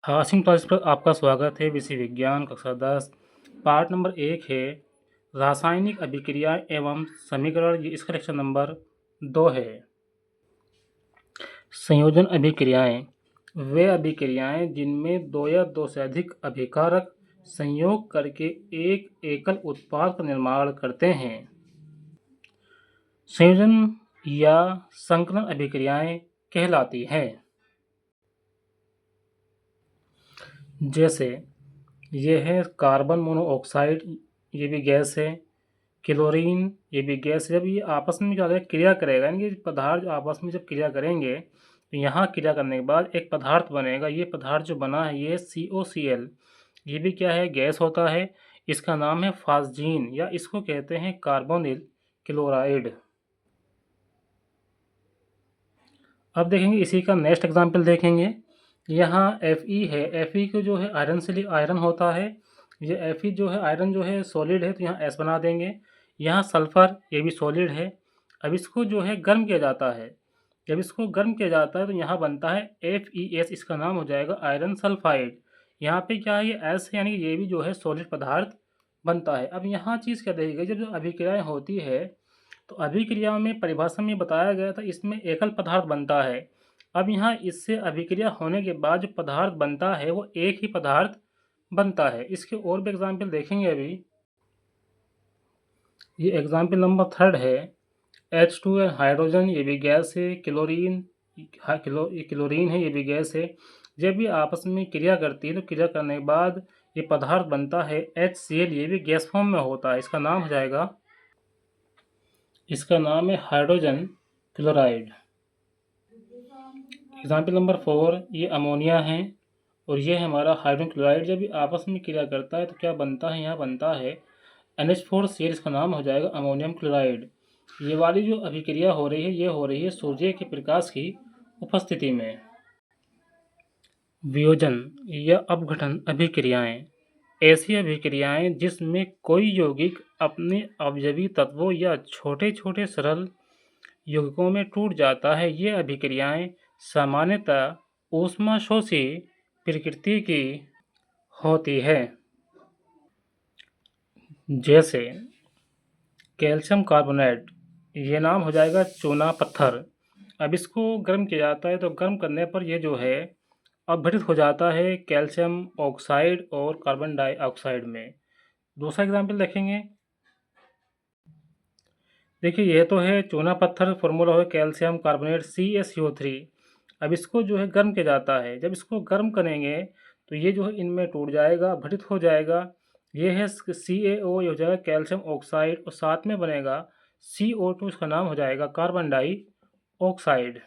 Hashim class पर आपका स्वागत है। विषय विज्ञान कक्षा 10 पार्ट नंबर 1 है रासायनिक अभिक्रिया एवं समीकरण। ये इसका लेक्चर नंबर 2 है। संयोजन अभिक्रियाएं वे अभिक्रियाएं जिनमें दो या दो से अधिक अभिकारक संयोग करके एक एकल उत्पाद का निर्माण करते हैं। संयोजन या संकलन अभिक्रियाएं कहलाती हैं। जैसे ये है कार्बन मोनोऑक्साइड, ये भी गैस है। क्लोरीन, ये भी गैस। जब ये आपस में क्या क्रिया करेगा, यानी कि पदार्थ जो आपस में जब क्रिया करेंगे तो यहाँ क्रिया करने के बाद एक पदार्थ बनेगा। ये पदार्थ जो बना है ये COCl, ये भी क्या है, गैस होता है। इसका नाम है फास्जीन या इसको कहते हैं कार्बोनिल क्लोराइड। अब देखेंगे इसी का नेक्स्ट एग्जाम्पल देखेंगे। यहाँ Fe है। Fe को जो है आयरन से आयरन होता है। ये Fe जो है आयरन जो है सॉलिड है, तो यहाँ S बना देंगे। यहाँ सल्फर, ये भी सॉलिड है। अब इसको जो है गर्म किया जाता है। जब इसको गर्म किया जाता है तो यहाँ बनता है FeS, इसका नाम हो जाएगा आयरन सल्फाइड। यहाँ पे क्या है, ये S है, यानी कि ये भी जो है सॉलिड पदार्थ बनता है। अब यहाँ चीज़ क्या देखिएगा, जब जो अभिक्रियाएँ होती है तो अभिक्रिया में परिभाषा में बताया गया था इसमें एकल पदार्थ बनता है। अब यहाँ इससे अभिक्रिया होने के बाद जो पदार्थ बनता है वो एक ही पदार्थ बनता है। इसके और भी एग्जाम्पल देखेंगे अभी। ये एग्जाम्पल नंबर 3 है। H2 हाइड्रोजन, ये भी गैस है। क्लोरीन, क्लोरीन है, ये भी गैस है। जब ये आपस में क्रिया करती है तो क्रिया करने के बाद ये पदार्थ बनता है HCl, ये भी गैस फॉर्म में होता है। इसका नाम हो जाएगा, इसका नाम है हाइड्रोजन क्लोराइड। एग्जाम्पल नंबर 4, ये अमोनिया है और ये है हमारा हाइड्रोजन क्लोराइड। जब ये आपस में क्रिया करता है तो क्या बनता है, यहाँ बनता है NH4Cl, इसका नाम हो जाएगा अमोनियम क्लोराइड। ये वाली जो अभिक्रिया हो रही है ये हो रही है सूर्य के प्रकाश की उपस्थिति में। वियोजन या अपघटन अभिक्रियाएं ऐसी अभिक्रियाएं जिसमें कोई यौगिक अपने अवयवी तत्वों या छोटे छोटे सरल यौगिकों में टूट जाता है। ये अभिक्रियाएं सामान्यतः ऊष्माशोषी प्रकृति की होती है। जैसे कैल्शियम कार्बोनेट, ये नाम हो जाएगा चूना पत्थर। अब इसको गर्म किया जाता है तो गर्म करने पर ये जो है अपघटित हो जाता है कैल्शियम ऑक्साइड और कार्बन डाइऑक्साइड में। दूसरा एग्जाम्पल देखेंगे। देखिए ये तो है चूना पत्थर, फॉर्मूला है कैल्शियम कार्बोनेट CaCO3। अब इसको जो है गर्म किया जाता है। जब इसको गर्म करेंगे तो ये जो है इनमें टूट जाएगा, अपघटित हो जाएगा। ये है CaO, ये हो जाएगा कैल्शियम ऑक्साइड, और साथ में बनेगा CO2, इसका नाम हो जाएगा कार्बन डाइऑक्साइड।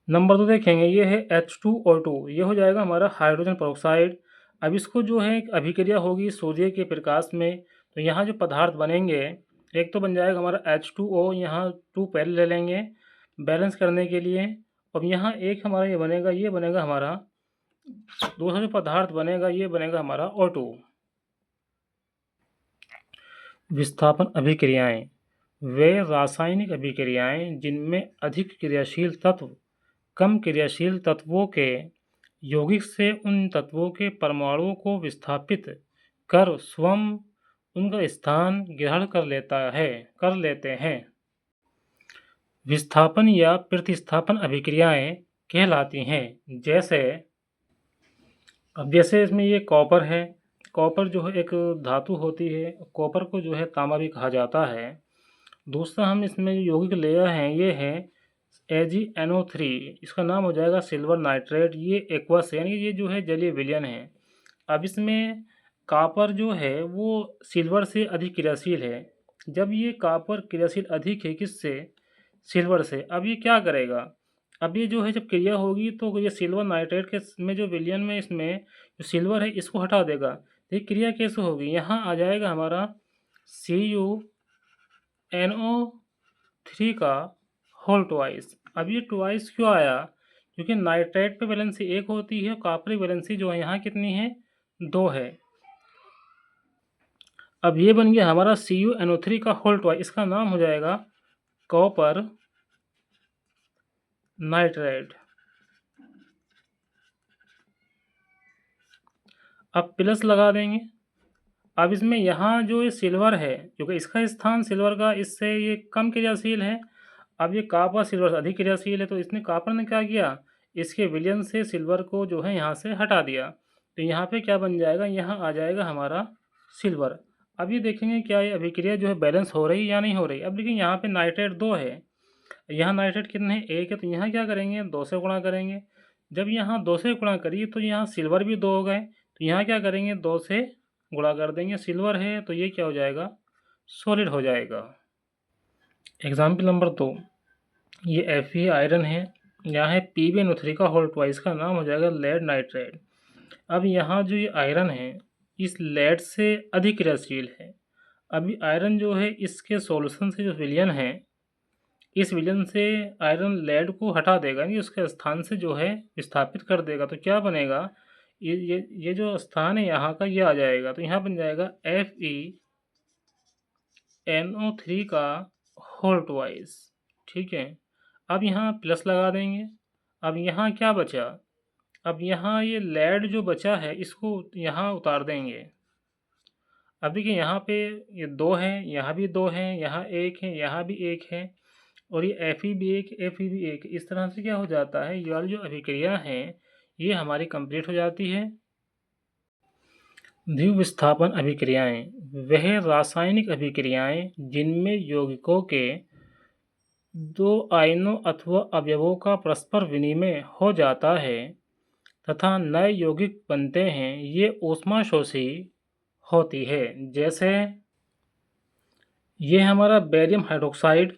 नंबर 2 देखेंगे, ये है H2O2, ये हो जाएगा हमारा हाइड्रोजन पेरोक्साइड। अब इसको जो है अभिक्रिया होगी सूर्य के प्रकाश में तो यहाँ जो पदार्थ बनेंगे, एक तो बन जाएगा हमारा H2O, यहाँ 2 पहले ले लेंगे बैलेंस करने के लिए। अब यहाँ एक हमारा ये बनेगा हमारा दूसरा जो पदार्थ बनेगा, ये बनेगा हमारा O2। विस्थापन अभिक्रियाएं वे रासायनिक अभिक्रियाएं जिनमें अधिक क्रियाशील तत्व कम क्रियाशील तत्वों के यौगिक से उन तत्वों के परमाणुओं को विस्थापित कर स्वयं उनका स्थान ग्रहण कर लेते हैं। विस्थापन या प्रतिस्थापन अभिक्रियाएं कहलाती हैं। जैसे इसमें ये कॉपर है। कॉपर जो है एक धातु होती है। कॉपर को जो है तांबा भी कहा जाता है। दूसरा हम इसमें जो यौगिक लेयर हैं ये है AgNO3, इसका नाम हो जाएगा सिल्वर नाइट्रेट। ये एक्वस है, यानी ये जो है जलीय विलयन है। अब इसमें कॉपर जो है वो सिल्वर से अधिक क्रियाशील है। जब ये कॉपर क्रियाशील अधिक है किससे, सिल्वर से। अब ये क्या करेगा, अब ये जो है जब क्रिया होगी तो ये सिल्वर नाइट्रेट के में जो विलयन में इसमें जो सिल्वर है इसको हटा देगा। तो ये क्रिया कैसे होगी, यहाँ आ जाएगा हमारा CuNO3 का होल ट्वाइस। अब ये ट्वाइस क्यों आया, क्योंकि नाइट्रेट पे वैलेंसी 1 होती है, कॉपर वैलेंसी जो है यहाँ कितनी है, 2 है। अब ये बन गया हमारा CuNO3 का होल ट्वाइस, इसका नाम हो जाएगा कॉपर नाइट्रेट। अब प्लस लगा देंगे। अब इसमें यहाँ जो ये सिल्वर है, क्योंकि इसका स्थान सिल्वर का इससे ये कम क्रियाशील है। अब ये कॉपर सिल्वर से अधिक क्रियाशील है, तो इसने कॉपर ने क्या किया, इसके विलयन से सिल्वर को जो है यहाँ से हटा दिया। तो यहाँ पे क्या बन जाएगा, यहाँ आ जाएगा हमारा सिल्वर। अब ये देखेंगे क्या ये अभिक्रिया जो है बैलेंस हो रही है या नहीं हो रही। अब देखिए यहाँ पे नाइट्रेट 2 है, यहाँ नाइट्रेट कितने हैं, 1 है, तो यहाँ क्या करेंगे 2 से गुणा करेंगे। जब यहाँ 2 से गुणा करिए तो यहाँ सिल्वर भी 2 हो गए, तो यहाँ क्या करेंगे 2 से गुणा कर देंगे। सिल्वर है तो ये क्या हो जाएगा, सॉलिड हो जाएगा। एग्जाम्पल नंबर 2, ये Fe आयरन है, यहाँ है PbNO3 का होल ट्वाइस, का नाम हो जाएगा लेड नाइट्रेट। अब यहाँ जो ये आयरन है इस लेड से अधिक क्रियाशील है। अभी आयरन जो है इसके सॉल्यूशन से जो विलयन है, इस विलयन से आयरन लेड को हटा देगा, यानी उसके स्थान से जो है विस्थापित कर देगा। तो क्या बनेगा, ये जो स्थान है यहाँ का ये आ जाएगा, तो यहाँ बन जाएगा FeNO3 का होल ट्वाइस। ठीक है, अब यहाँ प्लस लगा देंगे। अब यहाँ क्या बचा, अब यहाँ ये लेड जो बचा है इसको यहाँ उतार देंगे। अब देखिए यहाँ पे ये 2 है, यहाँ भी 2 है, यहाँ 1 है, यहाँ भी 1 है, और ये Fe भी 1, Fe भी 1। इस तरह से क्या हो जाता है, ये वाली जो अभिक्रिया है ये हमारी कंप्लीट हो जाती है। द्विविस्थापन अभिक्रियाएं वह रासायनिक अभिक्रियाएं जिनमें यौगिकों के 2 आयनों अथवा अवयवों का परस्पर विनिमय हो जाता है तथा नए यौगिक बनते हैं, ये ऊष्माशोषी होती है। जैसे ये हमारा barium hydroxide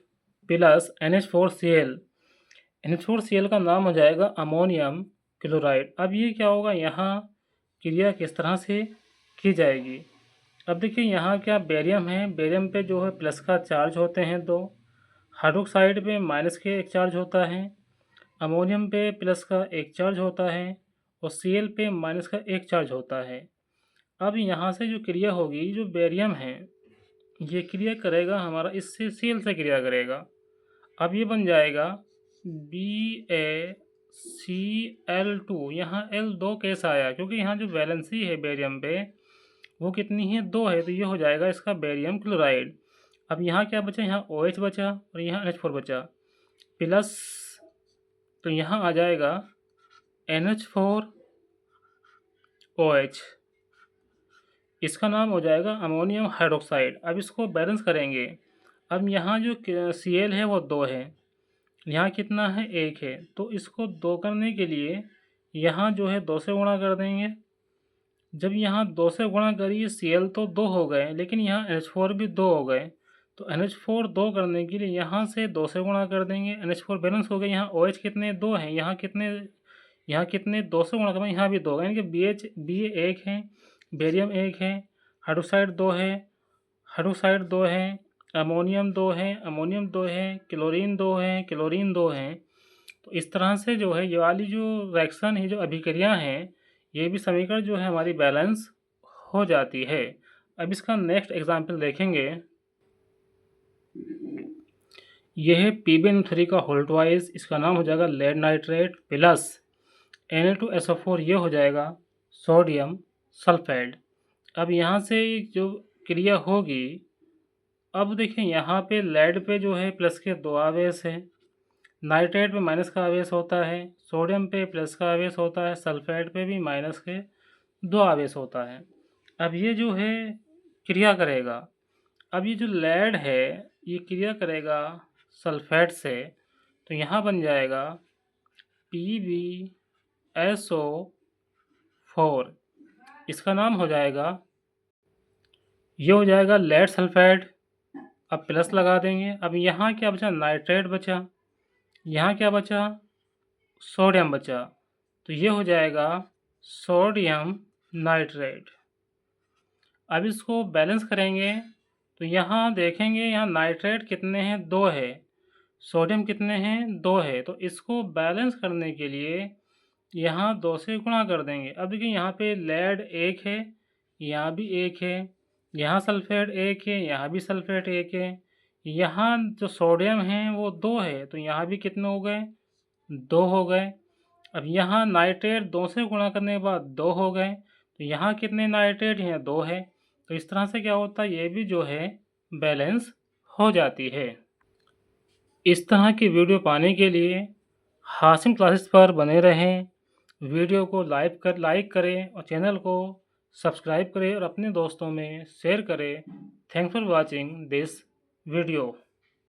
plus NH4Cl, NH4Cl का नाम हो जाएगा अमोनियम क्लोराइड। अब ये क्या होगा, यहाँ क्रिया किस तरह से की जाएगी। अब देखिए यहाँ क्या बेरियम है, बेरियम पे जो है प्लस का चार्ज होते हैं 2, हाइड्रोक्साइड पे माइनस के 1 चार्ज होता है, अमोनियम पे प्लस का 1 चार्ज होता है, और Cl पे माइनस का 1 चार्ज होता है। अब यहाँ से जो क्रिया होगी, जो बेरियम है ये क्रिया करेगा हमारा इससे Cl से क्रिया करेगा। अब ये बन जाएगा BaCl2। यहाँ L2 कैसे आया, क्योंकि यहाँ जो वैलेंसी है बेरियम पे वो कितनी है, 2 है, तो ये हो जाएगा इसका बेरियम क्लोराइड। अब यहाँ क्या बचा, यहाँ OH बचा और यहाँ NH4 बचा प्लस, तो यहाँ आ जाएगा NH4OH, इसका नाम हो जाएगा अमोनियम हाइड्रोक्साइड। अब इसको बैलेंस करेंगे। अब यहाँ जो Cl है वो 2 है, यहाँ कितना है 1 है, तो इसको 2 करने के लिए यहाँ जो है 2 से गुणा कर देंगे। जब यहाँ 2 से गुणा करिए Cl तो 2 हो गए, लेकिन यहाँ NH4 भी 2 हो गए, तो NH4 2 करने के लिए यहाँ से 2 से गुणा कर देंगे। NH4 बैलेंस हो गए। यहाँ OH कितने 2 हैं, यहाँ कितने 2 से गुणा करेंगे, यहाँ भी 2 यानी कि Ba 1 है, बेरियम 1 है, हाइड्रोक्साइड 2 है, अमोनियम 2 है, क्लोरीन 2 है। तो इस तरह से जो है ये वाली जो रिएक्शन है, जो अभिक्रिया हैं, ये भी समीकरण जो है हमारी बैलेंस हो जाती है। अब इसका नेक्स्ट एग्जाम्पल देखेंगे। यह है PbNO3 का होल ट्वाइस, इसका नाम हो जाएगा लेड नाइट्रेट प्लस Na2SO4, ये हो जाएगा सोडियम सल्फाइड। अब यहाँ से जो क्रिया होगी, अब देखिए यहाँ पे लेड पे जो है प्लस के 2 आवेश है, नाइट्रेट पे माइनस का आवेश होता है, सोडियम पे प्लस का आवेश होता है, सल्फेट पे भी माइनस के 2 आवेश होता है। अब ये जो है क्रिया करेगा, अब ये जो लेड है ये क्रिया करेगा सल्फेट से, तो यहाँ बन जाएगा PbSO4, इसका नाम हो जाएगा, ये हो जाएगा लेड सल्फेट। अब प्लस लगा देंगे। अब यहाँ क्या बचा, नाइट्रेट बचा, यहाँ क्या बचा, सोडियम बचा, तो ये हो जाएगा सोडियम नाइट्रेट। अब इसको बैलेंस करेंगे तो यहाँ देखेंगे, यहाँ नाइट्रेट कितने हैं, 2 है, सोडियम कितने हैं, 2 है, तो इसको बैलेंस करने के लिए यहाँ 2 से गुणा कर देंगे। अब देखिए यहाँ पे लेड 1 है, यहाँ भी 1 है, यहाँ सल्फेट 1 है, यहाँ भी सल्फेट 1 है, यहाँ जो सोडियम है वो 2 है, तो यहाँ भी कितने हो गए, 2 हो गए। अब यहाँ नाइट्रेट 2 से गुणा करने के बाद 2 हो गए, तो तो यहाँ कितने नाइट्रेट हैं, 2 है। तो इस तरह से क्या होता है, ये भी जो है बैलेंस हो जाती है। इस तरह की वीडियो पाने के लिए हाशिम क्लासेस पर बने रहें। वीडियो को लाइक करें और चैनल को सब्सक्राइब करें और अपने दोस्तों में शेयर करें। Thanks for watching this video.